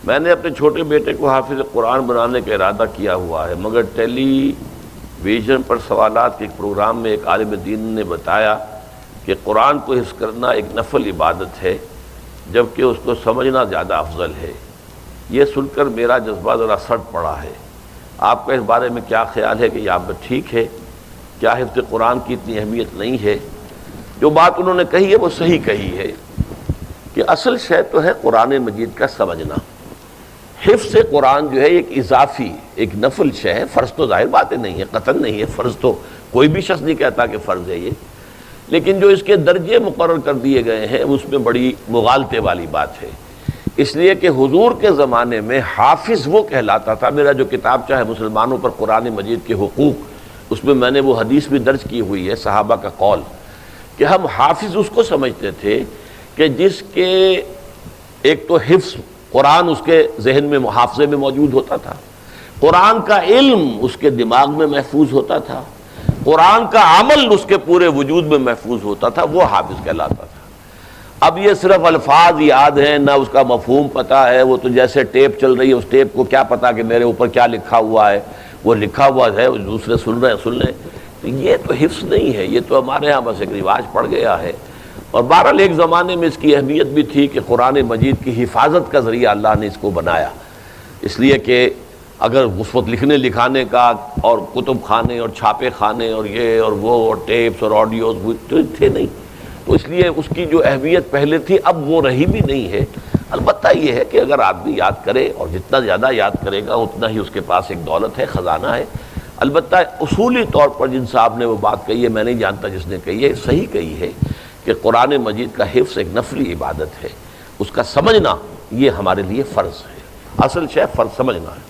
میں نے اپنے چھوٹے بیٹے کو حافظ قرآن بنانے کا ارادہ کیا ہوا ہے، مگر ٹیلی ویژن پر سوالات کے ایک پروگرام میں ایک عالم دین نے بتایا کہ قرآن کو حفظ کرنا ایک نفل عبادت ہے جبکہ اس کو سمجھنا زیادہ افضل ہے۔ یہ سن کر میرا جذبہ ذرا سٹ پڑا ہے۔ آپ کا اس بارے میں کیا خیال ہے کہ یہ آپ کا ٹھیک ہے؟ کیا حفظ قرآن کی اتنی اہمیت نہیں ہے؟ جو بات انہوں نے کہی ہے وہ صحیح کہی ہے کہ اصل شے تو ہے قرآن مجید کا سمجھنا۔ حفظ قرآن جو ہے ایک اضافی ایک نفل شے ہے، فرض تو ظاہر باتیں نہیں ہے، قطعاً نہیں ہے، فرض تو کوئی بھی شخص نہیں کہتا کہ فرض ہے یہ، لیکن جو اس کے درجے مقرر کر دیے گئے ہیں اس میں بڑی مغالطے والی بات ہے۔ اس لیے کہ حضور کے زمانے میں حافظ وہ کہلاتا تھا۔ میرا جو کتاب چاہے مسلمانوں پر قرآن مجید کے حقوق، اس میں میں نے وہ حدیث بھی درج کی ہوئی ہے، صحابہ کا قول، کہ ہم حافظ اس کو سمجھتے تھے کہ جس کے ایک تو حفظ قرآن اس کے ذہن میں محافظے میں موجود ہوتا تھا، قرآن کا علم اس کے دماغ میں محفوظ ہوتا تھا، قرآن کا عمل اس کے پورے وجود میں محفوظ ہوتا تھا، وہ حافظ کہلاتا تھا۔ اب یہ صرف الفاظ یاد ہیں، نہ اس کا مفہوم پتہ ہے، وہ تو جیسے ٹیپ چل رہی ہے، اس ٹیپ کو کیا پتہ کہ میرے اوپر کیا لکھا ہوا ہے، وہ لکھا ہوا ہے دوسرے سن رہے ہیں سن لیں، تو یہ تو حفظ نہیں ہے، یہ تو ہمارے ہاں بس ایک رواج پڑ گیا ہے۔ اور بہرحال ایک زمانے میں اس کی اہمیت بھی تھی کہ قرآن مجید کی حفاظت کا ذریعہ اللہ نے اس کو بنایا، اس لیے کہ اگر اس وقت لکھنے لکھانے کا اور کتب خانے اور چھاپے خانے اور یہ اور وہ اور ٹیپس اور آڈیوز تو تھے نہیں، تو اس لیے اس کی جو اہمیت پہلے تھی اب وہ رہی بھی نہیں ہے۔ البتہ یہ ہے کہ اگر آدمی یاد کرے اور جتنا زیادہ یاد کرے گا اتنا ہی اس کے پاس ایک دولت ہے، خزانہ ہے۔ البتہ اصولی طور پر جن صاحب نے وہ بات کہی ہے، میں نہیں جانتا جس نے کہی ہے، صحیح کہی ہے کہ قرآن مجید کا حفظ ایک نفلی عبادت ہے، اس کا سمجھنا یہ ہمارے لیے فرض ہے، اصل شے فرض سمجھنا ہے۔